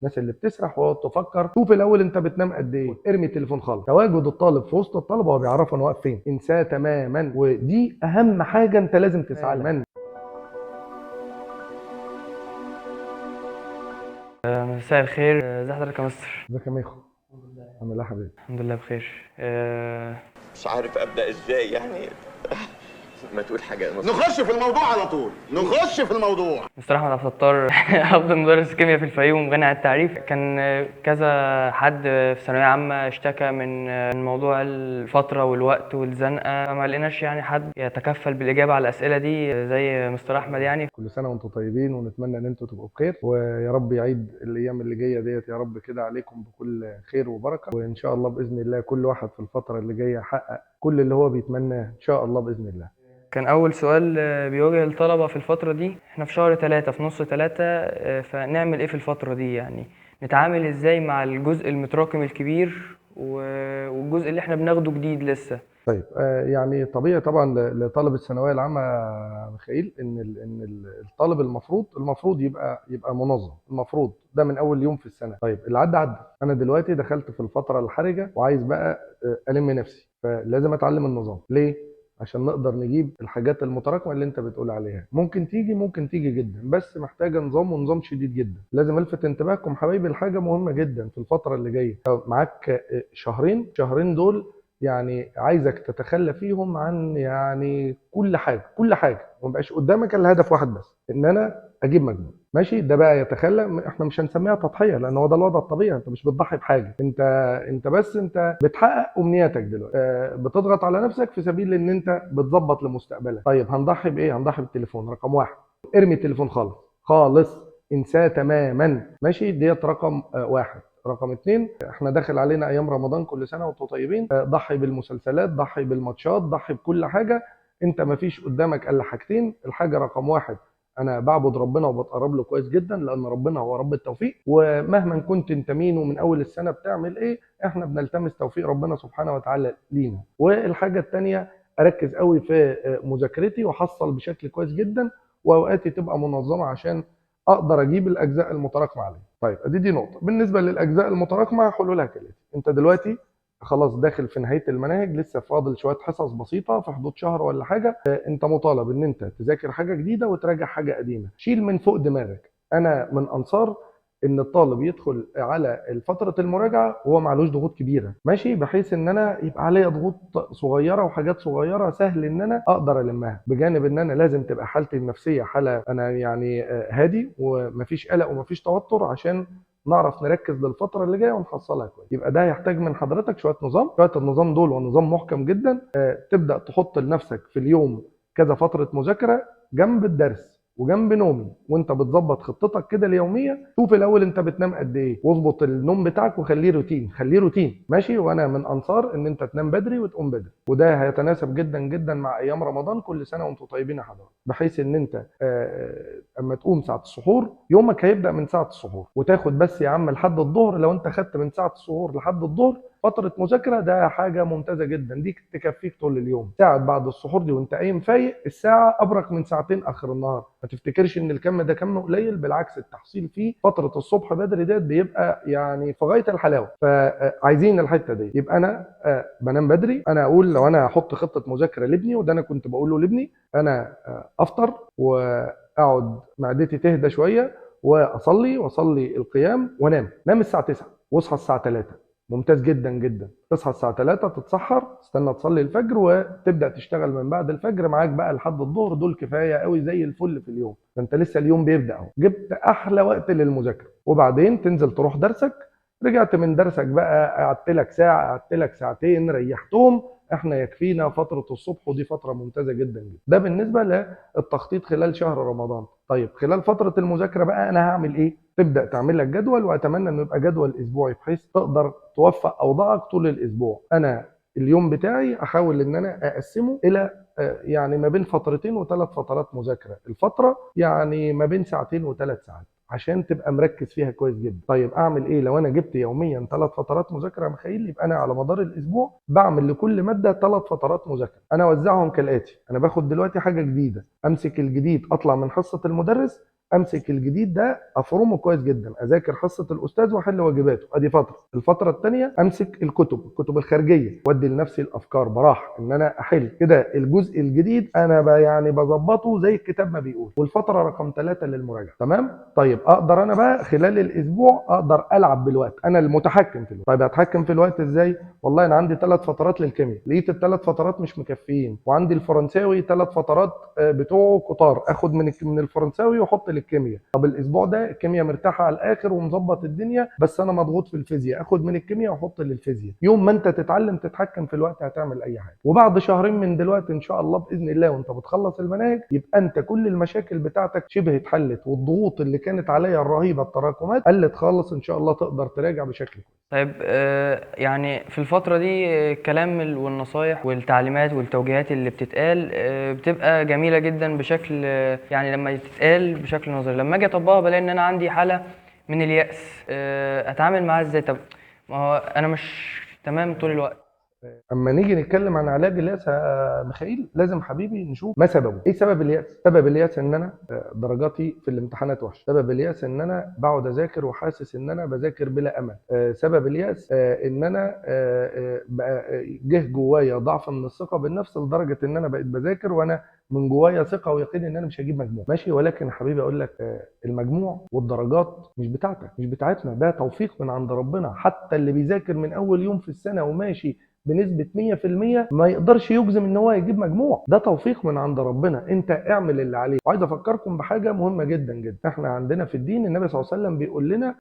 الناس اللي بتسرح وتفكر، شوف الاول انت بتنام قد ايه، ارمي التليفون خالص. تواجد الطالب في وسط الطلبه هو بيعرف انا واقف فين، انساه تماما، ودي اهم حاجه انت لازم تسعى لها. مساء الخير. ازي حضرتك يا مستر؟ ازيك يا ميخو؟ عامل ايه يا حبيبي؟ الحمد لله بخير. مش عارف ابدا ازاي يعني. ما تقول حاجه نخش في الموضوع على طول، نخش في الموضوع. مستر احمد عبد الستار افضل مدرس كيمياء في الفيوم غني عن التعريف. كان كذا حد في ثانويه عامه اشتكى من موضوع الفتره والوقت والزنقه، فما لقيناش يعني حد يتكفل بالاجابه على الاسئله دي زي مستر احمد يعني. كل سنه وانتم طيبين، ونتمنى ان انتم تبقوا بخير، ويا رب يعيد الايام اللي جايه ديت يا رب كده عليكم بكل خير وبركه، وان شاء الله باذن الله كل واحد في الفتره اللي جايه يحقق كل اللي هو بيتمناه ان شاء الله باذن الله. كان أول سؤال بيواجه الطلبة في الفترة دي، احنا في شهر 3 في نص 3، فنعمل ايه في الفترة دي يعني؟ نتعامل ازاي مع الجزء المتراكم الكبير والجزء اللي احنا بناخده جديد لسه؟ طيب يعني طبيعي طبعا لطالب الثانويه العامه يا ميخائيل ان الطالب المفروض يبقى منظم، المفروض ده من اول يوم في السنه. طيب اللي عدى، انا دلوقتي دخلت في الفتره الحرجه وعايز بقى الم نفسي، فلازم اتعلم النظام. ليه؟ عشان نقدر نجيب الحاجات المتراكمه اللي انت بتقول عليها. ممكن تيجي جدا، بس محتاجه نظام، ونظام شديد جدا. لازم الفت انتباهكم حبايبي لحاجه مهمه جدا في الفتره اللي جايه. معاك شهرين دول، يعني عايزك تتخلى فيهم عن يعني كل حاجه، وما يبقاش قدامك الا هدف واحد بس، ان انا اجيب مجموع. ماشي، ده بقى يتخلى، احنا مش هنسميها تضحيه لان هو ده الوضع الطبيعي، انت مش بتضحي بحاجه، انت بتحقق امنياتك دلوقتي، بتضغط على نفسك في سبيل ان انت بتظبط لمستقبلك. طيب هنضحي بايه؟ هنضحي بالتليفون رقم واحد، ارمي التليفون خالص خالص، انساه تماما. ماشي، ديت رقم واحد. رقم اتنين، احنا داخل علينا ايام رمضان، كل سنه وانتم طيبين، ضحي بالمسلسلات، ضحي بالماتشات، ضحي بكل حاجه. انت ما فيش قدامك الا حاجتين. الحاجه رقم واحد، انا بعبد ربنا وبتقرب له كويس جدا، لان ربنا هو رب التوفيق، ومهما كنت انت مين ومن اول السنه بتعمل ايه، احنا بنلتمس توفيق ربنا سبحانه وتعالى لينا. والحاجه الثانيه، اركز قوي في مذاكرتي واحصل بشكل كويس جدا، واوقاتي تبقى منظمه عشان اقدر اجيب الاجزاء المتراكمه عليه. طيب دي نقطه. بالنسبه للاجزاء المتراكمه حلولها كالاتي: انت دلوقتي خلاص داخل في نهايه المناهج، لسه فاضل شويه حصص بسيطه في حدود شهر ولا حاجه، انت مطالب ان انت تذاكر حاجه جديده وتراجع حاجه قديمه، شيل من فوق دماغك. انا من انصار ان الطالب يدخل على فتره المراجعه وهو معلوش ضغوط كبيره، ماشي، بحيث ان انا يبقى عليا ضغوط صغيره وحاجات صغيره سهل ان انا اقدر المها، بجانب ان انا لازم تبقى حالتي النفسيه حاله انا يعني هادي ومفيش قلق ومفيش توتر، عشان نعرف نركز للفتره اللي جايه ونحصلها كويس. يبقى ده هيحتاج من حضرتك شويه نظام، شويه النظام دول ونظام محكم جدا. تبدا تحط لنفسك في اليوم كذا فتره مذاكره جنب الدرس وجنب نومي، وانت بتظبط خطتك كده اليوميه. شوف الاول انت بتنام قد ايه، واظبط النوم بتاعك وخليه روتين، خليه روتين، ماشي. وانا من انصار ان انت تنام بدري وتقوم بدري، وده هيتناسب جدا جدا مع ايام رمضان. كل سنه وانتم طيبين يا حضرتك، بحيث ان انت اما تقوم ساعه السحور، يومك هيبدا من ساعه السحور، وتاخد بس يا عم لحد الظهر. لو انت خدت من ساعه السحور لحد الظهر فتره مذاكره، ده حاجه ممتازه جدا، دي تكفيك طول اليوم. ساعه بعد السحور دي وانت قايم فايق، الساعه ابرك من ساعتين اخر النهار. ما تفتكرش ان الكم ده كم قليل، بالعكس التحصيل فيه فتره الصبح بدري ديت بيبقى يعني في غايه الحلاوه. فعايزين الحته دي. يبقى انا بنام بدري. انا اقول لو انا هحط خطه مذاكره لابني، وده انا كنت بقوله لابني، انا افطر واقعد معدتي تهدى شويه، واصلي القيام وانام. نام الساعه 9 واصحى الساعه 3. ممتاز جدا جدا. تصحى الساعه 3 تتسحر، تستنى تصلي الفجر، وتبدا تشتغل من بعد الفجر، معاك بقى لحد الظهر، دول كفايه قوي زي الفل في اليوم. فانت لسه اليوم بيبدا اهو، جبت احلى وقت للمذاكره. وبعدين تنزل تروح درسك، رجعت من درسك بقى، قعدت لك ساعه، قعدت لك ساعتين، ريحتهم، احنا يكفينا فتره الصبح، ودي فتره ممتازه جدا جدا. ده بالنسبه للتخطيط خلال شهر رمضان. طيب خلال فتره المذاكره بقى انا هعمل ايه؟ تبدا تعمل لك جدول، واتمنى انه يبقى جدول اسبوعي بحيث تقدر توفق اوضاعك طول الاسبوع. انا اليوم بتاعي احاول ان انا اقسمه الى يعني ما بين فترتين وثلاث فترات مذاكره، الفتره يعني ما بين ساعتين وثلاث ساعات، عشان تبقى مركز فيها كويس جدا. طيب اعمل ايه لو انا جبت يوميا ثلاث فترات مذاكره يا مخيل؟ يبقى انا على مدار الاسبوع بعمل لكل ماده ثلاث فترات مذاكره. انا اوزعهم كالاتي: انا باخد دلوقتي حاجه جديده، امسك الجديد اطلع من حصه المدرس، امسك الجديد ده افرمه كويس جدا، اذاكر حصه الاستاذ واحل واجباته، ادي فتره. الفتره الثانيه امسك الكتب الخارجيه وادي لنفسي الافكار براح ان انا احل كده. الجزء الجديد انا يعني بظبطه زي الكتاب ما بيقول. والفتره رقم 3 للمراجعه. تمام. طيب اقدر انا بقى خلال الاسبوع اقدر العب بالوقت، انا المتحكم في الوقت. طيب اتحكم في الوقت ازاي؟ والله انا عندي 3 فترات للكيمياء، لقيت ال3 فترات مش مكفيين، وعندي الفرنساوي 3 فترات بتوعه كتار، اخد من الفرنساوي واحط للكيمياء. طب الاسبوع ده الكيمياء مرتاحه على الاخر ومظبط الدنيا، بس انا مضغوط في الفيزياء، اخد من الكيمياء واحط للفيزياء. يوم ما انت تتعلم تتحكم في الوقت هتعمل اي حاجه. وبعد شهرين من دلوقتي ان شاء الله باذن الله وانت بتخلص المناهج يبقى انت كل المشاكل بتاعتك شبه اتحلت، والضغوط اللي كانت عليا الرهيبه التراكمات قلت خالص، ان شاء الله تقدر تراجع بشكل كويس. طيب يعني في الفترة دي الكلام والنصايح والتعليمات والتوجيهات اللي بتتقال بتبقى جميلة جدا بشكل يعني لما تتقال بشكل نظري، لما اجي اطبقها بلاقي ان انا عندي حالة من اليأس. اتعامل معاها ازاي؟ طب ما هو انا مش تمام طول الوقت. اما نيجي نتكلم عن علاج الياس يا ميخائيل لازم حبيبي نشوف ما سببه. ايه سبب الياس؟ سبب الياس ان انا درجاتي في الامتحانات وحشه، سبب الياس ان انا بقعد اذاكر وحاسس ان انا بذاكر بلا امل، سبب الياس ان انا جه جوايا ضعف من الثقه بالنفس لدرجه ان انا بقيت بذاكر وانا من جوايا ثقه ويقين ان انا مش هجيب مجموع. ماشي، ولكن يا حبيبي اقول لك المجموع والدرجات مش بتاعتك مش بتاعتنا، ده توفيق من عند ربنا. حتى اللي بيذاكر من اول يوم في السنه وماشي بنسبة 100% ما يقدرش يجزم ان هو يجيب مجموع، ده توفيق من عند ربنا. انت اعمل اللي عليك. وعايز افكركم بحاجة مهمة جدا جدا، احنا عندنا في الدين النبي صلى الله عليه وسلم بيقول لنا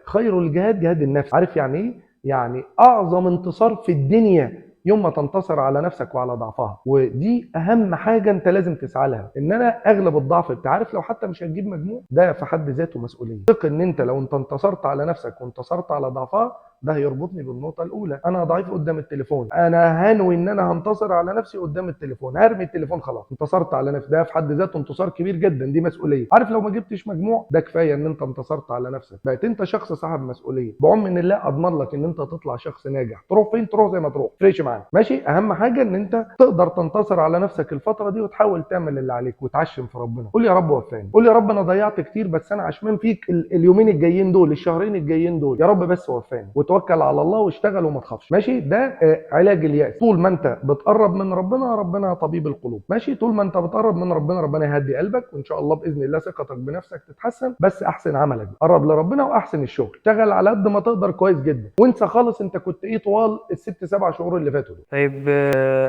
خير الجهاد جهاد النفس. عارف يعني ايه؟ يعني اعظم انتصار في الدنيا يوم ما تنتصر على نفسك وعلى ضعفها، ودي اهم حاجه انت لازم تسعى لها، ان انا اغلب الضعف. انت عارف لو حتى مش هتجيب مجموع ده في حد ذاته مسؤوليه. ثق ان انت لو انت انتصرت على نفسك وانتصرت على ضعفها ده هيربطني بالنقطه الاولى، انا ضعيف قدام التليفون، انا هنوي ان انا هنتصر على نفسي قدام التليفون، هرمي التليفون خلاص انتصرت على نفسي، ده في حد ذاته انتصار كبير جدا، دي مسؤوليه. عارف لو ما جبتش مجموع ده كفايه ان انت انتصرت على نفسك، بقيت انت شخص صاحب مسؤوليه. بعم من الله اضمن لك ان انت تطلع شخص ناجح. تروح فين؟ تروح زي ما تروح، فريش معاك. ماشي، اهم حاجه ان انت تقدر تنتصر على نفسك الفتره دي وتحاول تعمل اللي عليك وتعشم في ربنا. قول يا رب وفاني، قول يا رب انا ضيعت كتير بس انا عشمان فيك اليومين الجايين دول، الشهرين الجايين دول، يا رب بس وفاني. وتوكل على الله واشتغل وما تخافش. ماشي، ده علاج اليأس. طول ما انت بتقرب من ربنا، ربنا طبيب القلوب. ماشي، طول ما انت بتقرب من ربنا، ربنا يهدي قلبك، وان شاء الله باذن الله ثقتك بنفسك تتحسن. بس احسن عملك، قرب لربنا واحسن الشغل، اشتغل على قد ما تقدر كويس جدا، وانسى خالص انت كنت ايه طوال الست 7 شهور اللي فاتوا دول. طيب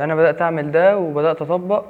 انا بدأت اعمل ده وبدأت اطبق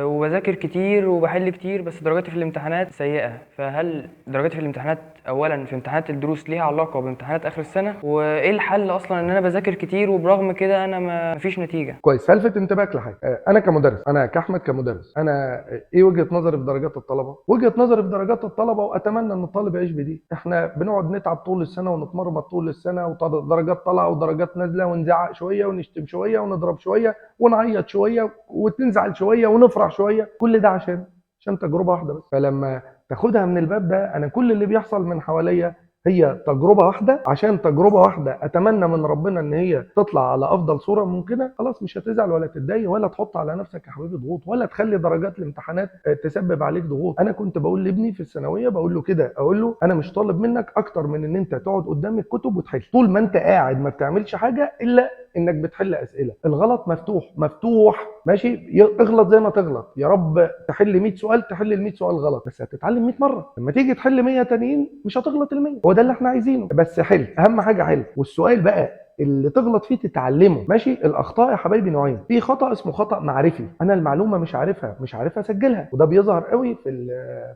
وبذاكر كتير وبحل كتير، بس درجاتي في الامتحانات سيئة. فهل درجاتي في الامتحانات اولا في امتحانات الدروس ليها علاقة بامتحانات اخر السنة؟ وايه الحل اصلا ان انا بذاكر كتير وبرغم كده انا ما فيش نتيجة؟ كويس، هلفت انتباهك لحاجه. انا كمدرس، انا كاحمد كمدرس، انا ايه وجهه نظري في درجات الطلبه؟ وجهه نظري في درجات الطلبه واتمنى ان الطالب يعيش بدي. احنا بنقعد نتعب طول السنه ونتمرمط طول السنه ودرجات طالعه ودرجات نازله، ونزعق شويه ونشتم شويه ونضرب شويه ونعيط شويه وتنزعل شويه ونفرح شويه، كل ده عشان تجربه واحده بس. فلما تاخدها من الباب ده، انا كل اللي بيحصل من حواليا هي تجربة واحدة، عشان تجربة واحدة أتمنى من ربنا إن هي تطلع على أفضل صورة ممكنة. خلاص مش هتزعل ولا تتضايق ولا تحط على نفسك يا حبيبي ضغوط، ولا تخلي درجات الامتحانات تسبب عليك ضغوط. أنا كنت بقول لابني في الثانوية، بقول له كده، أقول له أنا مش طالب منك أكتر من إن أنت تقعد قدام الكتب وتحل. طول ما أنت قاعد ما بتعملش حاجة إلا انك بتحل اسئله، الغلط مفتوح. ماشي، اغلط زي ما تغلط، يا رب تحل 100 سؤال، تحل ال 100 سؤال غلط، بس هتتعلم 100 مره. لما تيجي تحل 100 تانيين مش هتغلط ال 100. هو ده اللي احنا عايزينه، بس حل، اهم حاجه حل. والسؤال بقى اللي تغلط فيه تتعلمه. ماشي، الاخطاء يا حبايبي نوعين، في خطا اسمه خطا معرفي، انا المعلومه مش عارفها اسجلها، وده بيظهر قوي في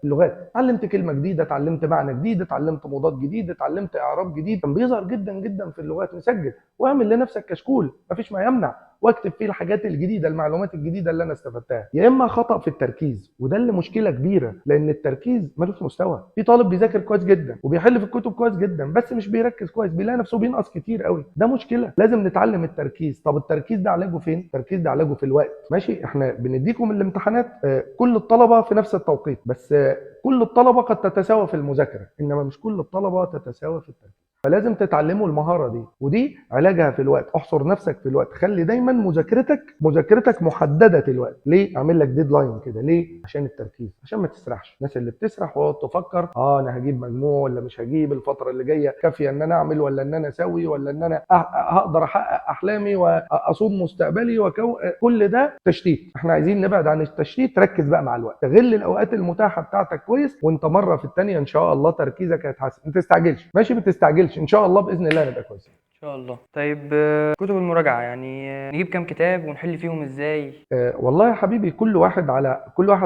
اللغات. اتعلمت كلمه جديده، اتعلمت معنى جديد، اتعلمت مضاد جديد، اتعلمت اعراب جديد، كان بيظهر جدا جدا في اللغات. مسجل واعمل لنفسك كشكول مفيش ما يمنع، واكتب فيه الحاجات الجديده، المعلومات الجديده اللي انا استفدتها. يا اما خطا في التركيز، وده اللي مشكله كبيره، لان التركيز ملوش مستوى. في طالب بيذاكر كويس جدا وبيحل في الكتب كويس جدا بس مش بيركز كويس، بيلاقي نفسه بينقص كتير قوي، ده مشكله. لازم نتعلم التركيز. طب التركيز ده علاجه فين؟ التركيز ده علاجه في الوقت. ماشي، احنا بنديكم الامتحانات كل الطلبه في نفس التوقيت، بس كل الطلبه قد تتساوى في المذاكره، انما مش كل الطلبه تتساوى في التركيز. فلازم تتعلموا المهاره دي، ودي علاجها في الوقت. احصر نفسك في الوقت، خلي دايما مذاكرتك محدده الوقت. ليه؟ اعمل لك ديدلاين كده. ليه؟ عشان التركيز، عشان ما تسرحش. الناس اللي بتسرح وتقعد تفكر انا هجيب مجموع ولا مش هجيب، الفتره اللي جايه كافيه ان انا اعمل ولا ان انا اسوي، ولا ان انا هقدر احقق احلامي واصوم مستقبلي كل ده تشتيت. احنا عايزين نبعد عن التشتيت. ركز بقى مع الوقت، استغل الاوقات المتاحه بتاعتك كويس، وانت مره في الثانيه ان شاء الله تركيزك هيتحسن. ما تستعجلش، ماشي؟ ما تستعجلش، ان شاء الله باذن الله نبقى كويسين. ان شاء الله. طيب كتب المراجعة يعني نجيب كام كتاب ونحل فيهم ازاي؟ والله يا حبيبي، كل واحد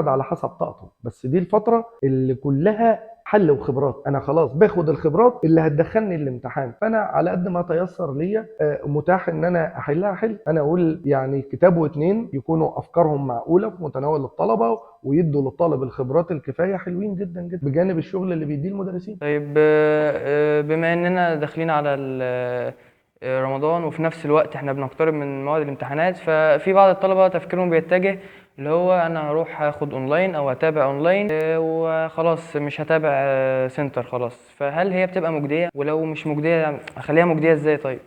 على حسب طاقته، بس دي الفتره اللي كلها حل وخبرات. انا خلاص باخد الخبرات اللي هتدخلني الامتحان، فانا على قد ما تيسر ليا متاح ان انا احل. انا اقول يعني كتاب واتنين يكونوا افكارهم معقوله في متناول الطلبه، ويدوا للطالب الخبرات الكفايه، حلوين جدا جدا بجانب الشغل اللي بيديه المدرسين. طيب بما اننا داخلين على رمضان، وفي نفس الوقت احنا بنقترب من موعد الامتحانات، ففي بعض الطلبة تفكيرهم بيتجه اللي هو انا هروح اخد اونلاين او هتابع اونلاين وخلاص، مش هتابع سنتر خلاص. فهل هي بتبقى مجدية؟ ولو مش مجدية اخليها مجدية ازاي طيب؟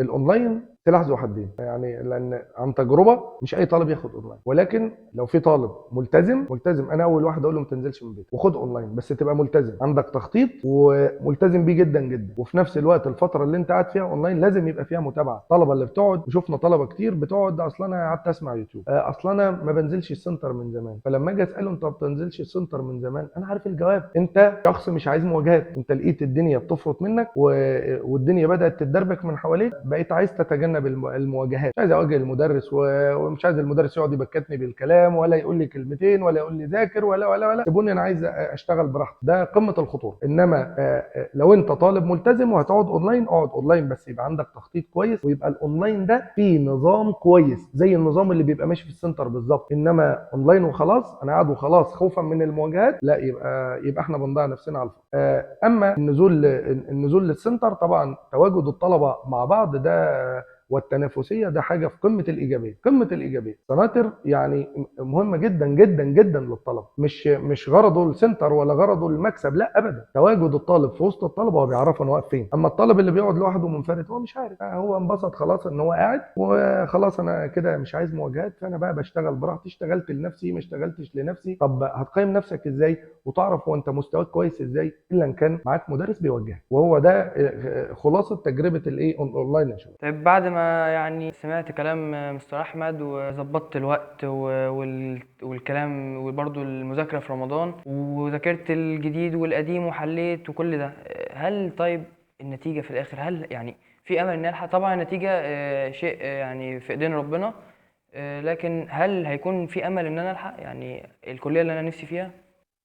الاونلاين سلاح ذو حدين، يعني لان عن تجربه مش اي طالب ياخد اونلاين، ولكن لو في طالب ملتزم انا اول واحد اقول له ما تنزلش من بيتك وخد اونلاين، بس تبقى ملتزم، عندك تخطيط وملتزم بيه جدا جدا. وفي نفس الوقت الفتره اللي انت قاعد فيها اونلاين لازم يبقى فيها متابعه. الطلبه اللي بتقعد، وشفنا طلبه كتير بتقعد اصلا انا قعدت اسمع يوتيوب، اصلا انا ما بنزلش السنتر من زمان. فلما اجي اساله انت ما بتنزلش السنتر من زمان، انا عارف الجواب. انت شخص مش عايز مواجهات، انت لقيت الدنيا بتفرط منك والدنيا بدات تتدربك من حواليك، بقيت عايز تتجنب المواجهات. مش عايز اواجه المدرس ومش عايز المدرس يقعد يبكتني بالكلام، ولا يقول لي كلمتين، ولا يقول لي ذاكر، ولا سيبوني انا عايز اشتغل براحتي. ده قمه الخطوره. انما لو انت طالب ملتزم وهتقعد اونلاين، اقعد اونلاين، بس يبقى عندك تخطيط كويس، ويبقى الاونلاين ده فيه نظام كويس زي النظام اللي بيبقى ماشي في السنتر بالظبط. انما اونلاين وخلاص انا قاعد وخلاص خوفا من المواجهات، لا، يبقى احنا بنضيع نفسنا على الفاضي. اما النزول للسنتر، طبعا تواجد الطلبه مع بعض ده والتنافسيه ده حاجه في قمه الايجابيه. سناتر يعني مهمه جدا جدا جدا للطلبه، مش غرضه السنتر ولا غرضه المكسب، لا ابدا. تواجد الطالب في وسط الطلبه هو بيعرف انه واقف فين. اما الطالب اللي بيقعد لوحده منفرد هو مش عارف، هو انبسط خلاص ان هو قاعد وخلاص، انا كده مش عايز مواجهات، فانا بقى بشتغل براحتي. اشتغلت لنفسي ما اشتغلتش لنفسي. طب هتقيم نفسك ازاي وتعرف هو انت مستواك كويس ازاي؟ الا ان كان معاك مدرس بيوجهك. وهو ده خلاصه تجربه الايه اونلاين يا شباب. طيب بعد ما يعني سمعت كلام مستر احمد وظبطت الوقت والكلام وبرضه المذاكره في رمضان، وذاكرت الجديد والقديم وحليت وكل ده، هل طيب النتيجه في الاخر، هل يعني في امل ان الحق؟ طبعا النتيجه شيء يعني في ايدين ربنا، لكن هل هيكون في امل ان انا الحق يعني الكليه اللي انا نفسي فيها؟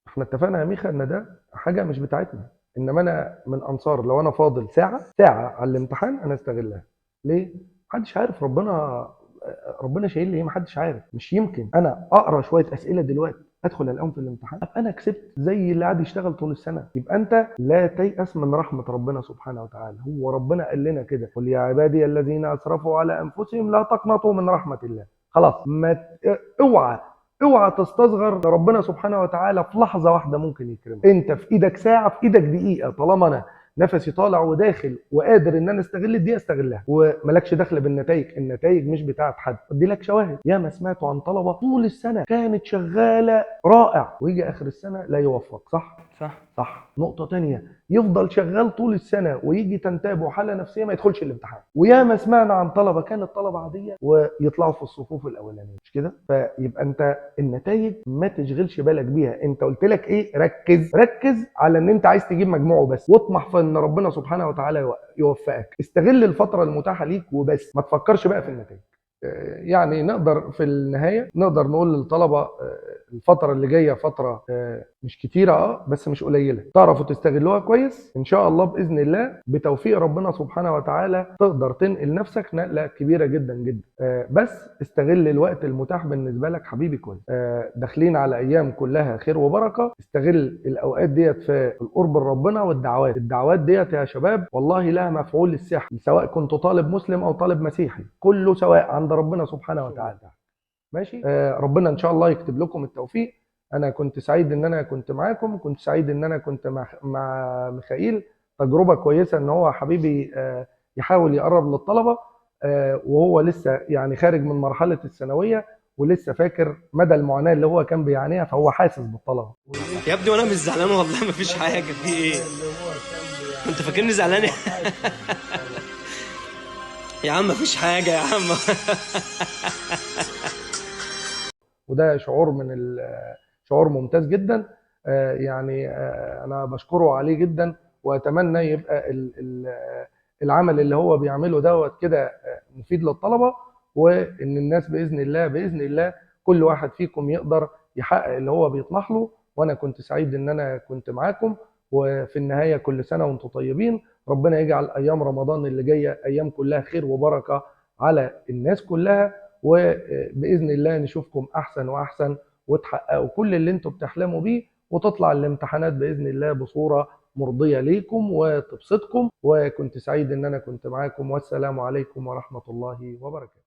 احنا اتفقنا يا ميخا ان ده حاجه مش بتاعتنا، انما انا من انصار لو انا فاضل ساعه على الامتحان انا استغلها. ليه؟ محدش عارف ربنا شايل لي ايه، محدش عارف. مش يمكن انا اقرا شويه اسئله دلوقتي ادخل الاقيهم في الامتحان ابقى انا كسبت زي اللي قاعد يشتغل طول السنه؟ يبقى انت لا تيأس من رحمه ربنا سبحانه وتعالى. هو ربنا قال لنا كده: قل يا عبادي الذين اسرفوا على انفسهم لا تقنطوا من رحمه الله. خلاص، ما اوعى تستصغر ربنا سبحانه وتعالى. في لحظه واحده ممكن يكرمك. انت في ايدك ساعه، في ايدك دقيقه. طالما انا نفسي طالع وداخل وقادر ان انا استغل الدقيقه استغلها، وملكش دخل بالنتائج. النتائج مش بتاعت حد. ادي لك شواهد يا ما سمعتوا عن طلبه طول السنه كانت شغاله رائع، ويجي اخر السنه لا يوفق. صح. نقطه تانية، يفضل شغال طول السنه ويجي تنتابه حاله نفسيه ما يدخلش الامتحان. ويا ما سمعنا عن طلبه كانت طلبه عاديه ويطلعوا في الصفوف الاولانيه، مش كده؟ فيبقى انت النتائج ما تشغلش بالك بيها. انت قلت لك ايه؟ ركز على ان انت عايز تجيب مجموعه بس، واطمح في ان ربنا سبحانه وتعالى يوفقك. استغل الفتره المتاحه ليك وبس، ما تفكرش بقى في النتائج. يعني نقدر في النهايه نقدر نقول للطلبه الفتره اللي جايه فتره مش كتيره بس مش قليله، تعرفوا تستغلوها كويس. ان شاء الله باذن الله بتوفيق ربنا سبحانه وتعالى تقدر تنقل نفسك نقله كبيره جدا جدا. بس استغل الوقت المتاح بالنسبه لك حبيبي كويس. داخلين على ايام كلها خير وبركه. استغل الاوقات ديت في القرب لربنا والدعوات. الدعوات ديت يا شباب والله لها مفعول السحر، سواء كنت طالب مسلم او طالب مسيحي، كله سواء عند ربنا سبحانه وتعالى. ماشي. ربنا ان شاء الله يكتب لكم التوفيق. انا كنت سعيد ان انا كنت معاكم، كنت سعيد ان انا كنت مع ميخائيل. تجربه كويسه ان هو حبيبي يحاول يقرب للطلبه، وهو لسه يعني خارج من مرحله الثانويه ولسه فاكر مدى المعاناه اللي هو كان بيعانيها، فهو حاسس بالطلبه. يا ابني وانا مش زعلان والله، مفيش حاجه، في ايه؟ انت فاكرني زعلان؟ يا عم مفيش حاجه يا عم. وده شعور شعور ممتاز جدا. يعني انا بشكره عليه جدا، واتمنى يبقى العمل اللي هو بيعمله دوت كده مفيد للطلبه، وان الناس باذن الله باذن الله كل واحد فيكم يقدر يحقق اللي هو بيطمح له. وانا كنت سعيد ان انا كنت معاكم، وفي النهايه كل سنه وانتم طيبين. ربنا يجعل ايام رمضان اللي جايه ايام كلها خير وبركه على الناس كلها، وباذن الله نشوفكم احسن واحسن، وتحققوا كل اللي انتم بتحلموا بيه، وتطلع الامتحانات باذن الله بصوره مرضيه ليكم وتبسطكم. وكنت سعيد ان انا كنت معاكم، والسلام عليكم ورحمه الله وبركاته.